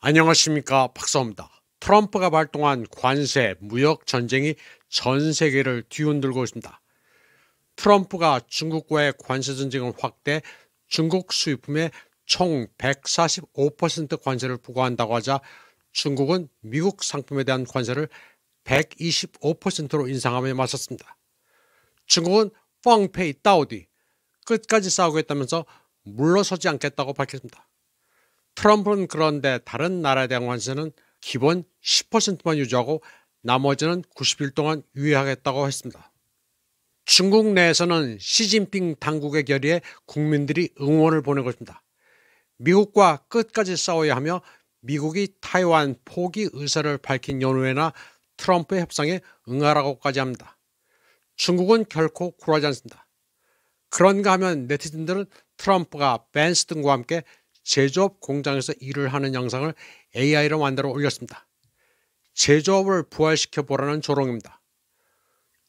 안녕하십니까, 박사입니다. 트럼프가 발동한 관세, 무역 전쟁이 전 세계를 뒤흔들고 있습니다. 트럼프가 중국과의 관세 전쟁을 확대, 중국 수입품에 총 145% 관세를 부과한다고 하자 중국은 미국 상품에 대한 관세를 125%로 인상하며 맞섰습니다. 중국은 펑페이 따오디, 끝까지 싸우겠다면서 물러서지 않겠다고 밝혔습니다. 트럼프는 그런데 다른 나라에 대한 관세는 기본 10%만 유지하고 나머지는 90일 동안 유예하겠다고 했습니다. 중국 내에서는 시진핑 당국의 결의에 국민들이 응원을 보내고 있습니다. 미국과 끝까지 싸워야 하며 미국이 타이완 포기 의사를 밝힌 연후에나 트럼프의 협상에 응하라고까지 합니다. 중국은 결코 굴하지 않습니다. 그런가 하면 네티즌들은 트럼프가 벤스 등과 함께 제조업 공장에서 일을 하는 영상을 AI로 만들어 올렸습니다. 제조업을 부활시켜 보라는 조롱입니다.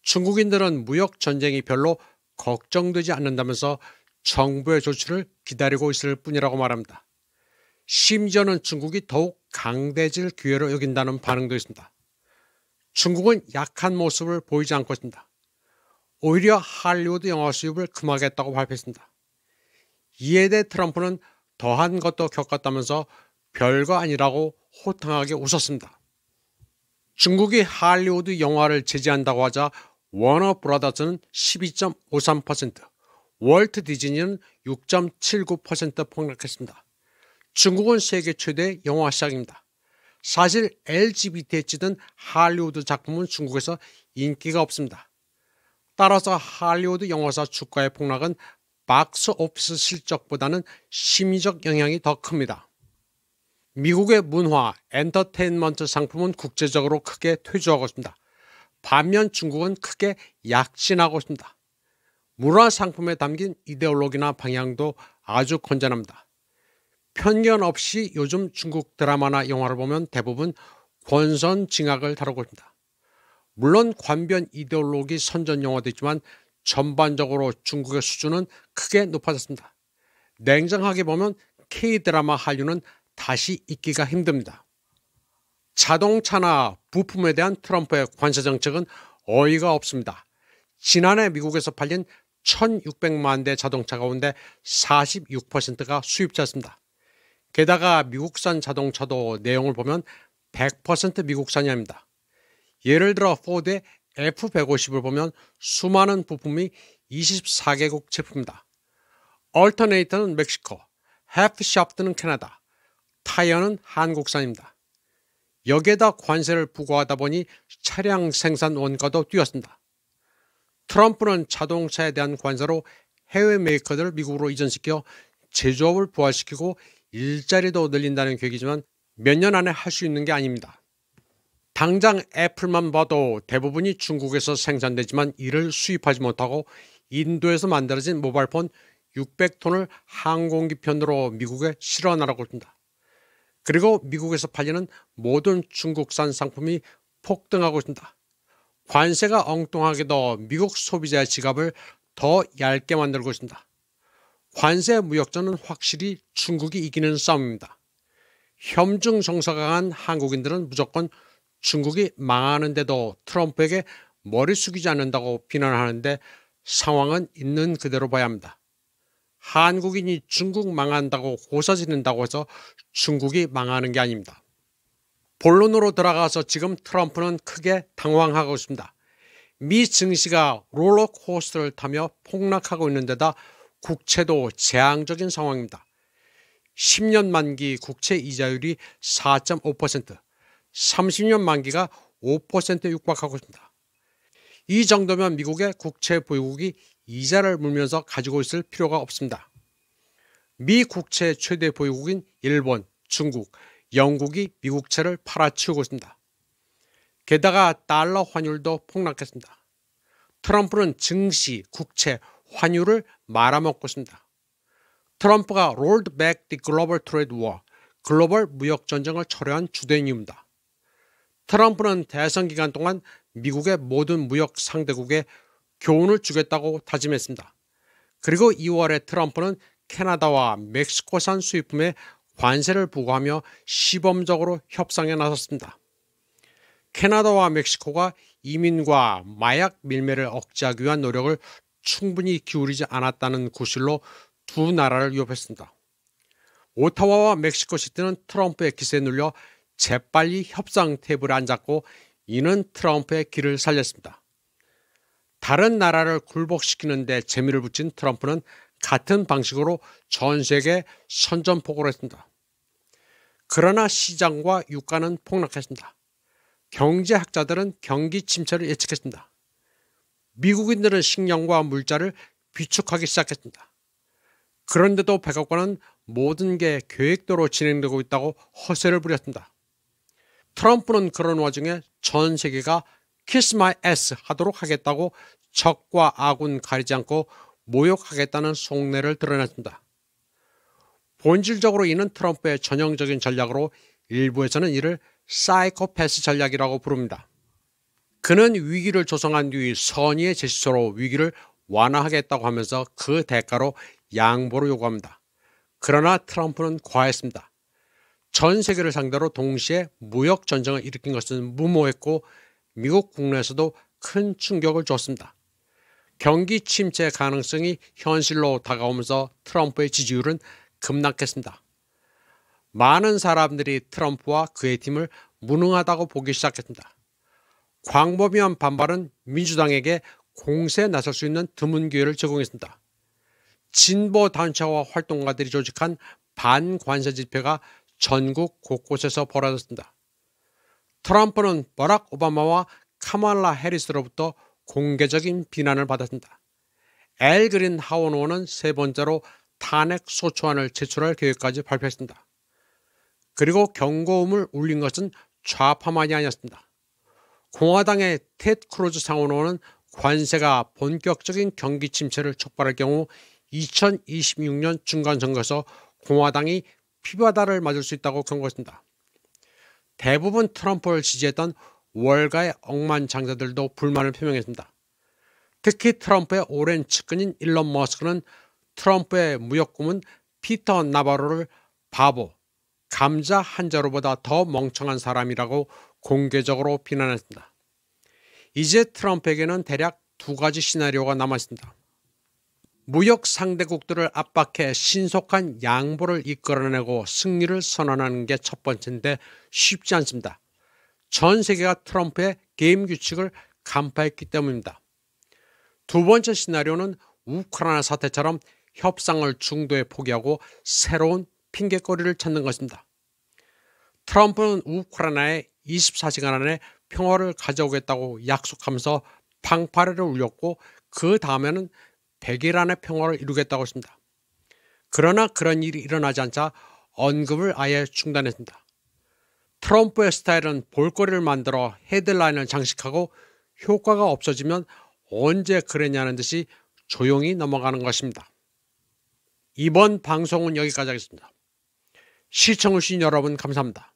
중국인들은 무역 전쟁이 별로 걱정되지 않는다면서 정부의 조치를 기다리고 있을 뿐이라고 말합니다. 심지어는 중국이 더욱 강대질 기회로 여긴다는 반응도 있습니다. 중국은 약한 모습을 보이지 않고 있습니다. 오히려 할리우드 영화 수입을 금하겠다고 발표했습니다. 이에 대해 트럼프는 더한 것도 겪었다면서 별거 아니라고 호탕하게 웃었습니다. 중국이 할리우드 영화를 제재한다고 하자 워너 브라더스는 12.53%, 월트 디즈니는 6.79% 폭락했습니다. 중국은 세계 최대 영화 시장입니다. 사실 LGBT에 찌든 할리우드 작품은 중국에서 인기가 없습니다. 따라서 할리우드 영화사 주가의 폭락은 박스 오피스 실적보다는 심리적 영향이 더 큽니다. 미국의 문화, 엔터테인먼트 상품은 국제적으로 크게 퇴조하고 있습니다. 반면 중국은 크게 약진하고 있습니다. 문화 상품에 담긴 이데올로기나 방향도 아주 건전합니다. 편견 없이 요즘 중국 드라마나 영화를 보면 대부분 권선징악을 다루고 있습니다. 물론 관변 이데올로기 선전 영화도 있지만 전반적으로 중국의 수준은 크게 높아졌습니다. 냉정하게 보면 K드라마 한류는 다시 있기가 힘듭니다. 자동차나 부품에 대한 트럼프의 관세 정책은 어이가 없습니다. 지난해 미국에서 팔린 1,600만 대 자동차 가운데 46%가 수입차였습니다. 게다가 미국산 자동차도 내용을 보면 100% 미국산이 아닙니다. 예를 들어 포드의 F150을 보면 수많은 부품이 24개국 제품입니다. 얼터네이터는 멕시코, 해프샤프트는 캐나다, 타이어는 한국산입니다. 여기에다 관세를 부과하다 보니 차량 생산 원가도 뛰었습니다. 트럼프는 자동차에 대한 관세로 해외 메이커들을 미국으로 이전시켜 제조업을 부활시키고 일자리도 늘린다는 계획이지만 몇 년 안에 할 수 있는 게 아닙니다. 당장 애플만 봐도 대부분이 중국에서 생산되지만 이를 수입하지 못하고 인도에서 만들어진 모바일폰 600톤을 항공기 편으로 미국에 실어나가고 있습니다. 그리고 미국에서 팔리는 모든 중국산 상품이 폭등하고 있습니다. 관세가 엉뚱하게도 미국 소비자의 지갑을 더 얇게 만들고 있습니다. 관세 무역전은 확실히 중국이 이기는 싸움입니다. 혐중 정서가 강한 한국인들은 무조건 중국이 망하는데도 트럼프에게 머리 숙이지 않는다고 비난하는데 상황은 있는 그대로 봐야 합니다. 한국인이 중국 망한다고 고사 지른다고 해서 중국이 망하는 게 아닙니다. 본론으로 들어가서 지금 트럼프는 크게 당황하고 있습니다. 미 증시가 롤러코스터를 타며 폭락하고 있는 데다 국채도 재앙적인 상황입니다. 10년 만기 국채 이자율이 4.5%, 30년 만기가 5%에 육박하고 있습니다. 이 정도면 미국의 국채 보유국이 이자를 물면서 가지고 있을 필요가 없습니다. 미 국채 최대 보유국인 일본, 중국, 영국이 미국채를 팔아치우고 있습니다. 게다가 달러 환율도 폭락했습니다. 트럼프는 증시, 국채, 환율을 말아먹고 있습니다. 트럼프가 Rolled Back the Global Trade War, 글로벌 무역 전쟁을 철회한 주된 이유입니다. 트럼프는 대선 기간 동안 미국의 모든 무역 상대국에 교훈을 주겠다고 다짐했습니다. 그리고 2월에 트럼프는 캐나다와 멕시코산 수입품에 관세를 부과하며 시범적으로 협상에 나섰습니다. 캐나다와 멕시코가 이민과 마약 밀매를 억제하기 위한 노력을 충분히 기울이지 않았다는 구실로 두 나라를 위협했습니다. 오타와와 멕시코 시티는 트럼프의 기세에 눌려 재빨리 협상 테이블에 앉았고 이는 트럼프의 길을 살렸습니다. 다른 나라를 굴복시키는 데 재미를 붙인 트럼프는 같은 방식으로 전 세계에 선전포고를 했습니다. 그러나 시장과 유가는 폭락했습니다. 경제학자들은 경기 침체를 예측했습니다. 미국인들은 식량과 물자를 비축하기 시작했습니다. 그런데도 백악관은 모든 게 계획대로 진행되고 있다고 허세를 부렸습니다. 트럼프는 그런 와중에 전 세계가 Kiss My Ass 하도록 하겠다고 적과 악은 가리지 않고 모욕하겠다는 속내를 드러냈습니다. 본질적으로 이는 트럼프의 전형적인 전략으로 일부에서는 이를 사이코패스 전략이라고 부릅니다. 그는 위기를 조성한 뒤 선의의 제스처로 위기를 완화하겠다고 하면서 그 대가로 양보를 요구합니다. 그러나 트럼프는 과했습니다. 전 세계를 상대로 동시에 무역 전쟁을 일으킨 것은 무모했고 미국 국내에서도 큰 충격을 줬습니다. 경기 침체 가능성이 현실로 다가오면서 트럼프의 지지율은 급락했습니다. 많은 사람들이 트럼프와 그의 팀을 무능하다고 보기 시작했습니다. 광범위한 반발은 민주당에게 공세에 나설 수 있는 드문 기회를 제공했습니다. 진보 단체와 활동가들이 조직한 반관세 집회가 전국 곳곳에서 벌어졌습니다. 트럼프는 버락 오바마와 카말라 해리스로부터 공개적인 비난을 받았습니다. 엘 그린 하원 의원은 세 번째로 탄핵 소추안을 제출할 계획까지 발표했습니다. 그리고 경고음을 울린 것은 좌파만이 아니었습니다. 공화당의 테드 크루즈 상원 의원은 관세가 본격적인 경기 침체를 촉발할 경우 2026년 중간선거에서 공화당이 피바다를 맞을 수 있다고 경고했습니다. 대부분 트럼프를 지지했던 월가의 억만장자들도 불만을 표명했습니다. 특히 트럼프의 오랜 측근인 일론 머스크는 트럼프의 무역고문 피터 나바로를 바보, 감자 한 자루보다 더 멍청한 사람이라고 공개적으로 비난했습니다. 이제 트럼프에게는 대략 두 가지 시나리오가 남아있습니다. 무역 상대국들을 압박해 신속한 양보를 이끌어내고 승리를 선언하는 게 첫 번째인데 쉽지 않습니다. 전 세계가 트럼프의 게임 규칙을 간파했기 때문입니다. 두 번째 시나리오는 우크라이나 사태처럼 협상을 중도에 포기하고 새로운 핑계거리를 찾는 것입니다. 트럼프는 우크라이나에 24시간 안에 평화를 가져오겠다고 약속하면서 팡파레를 울렸고 그 다음에는 100일 안에 평화를 이루겠다고 했습니다. 그러나 그런 일이 일어나지 않자 언급을 아예 중단했습니다. 트럼프의 스타일은 볼거리를 만들어 헤드라인을 장식하고 효과가 없어지면 언제 그랬냐는 듯이 조용히 넘어가는 것입니다. 이번 방송은 여기까지 하겠습니다. 시청해주신 여러분 감사합니다.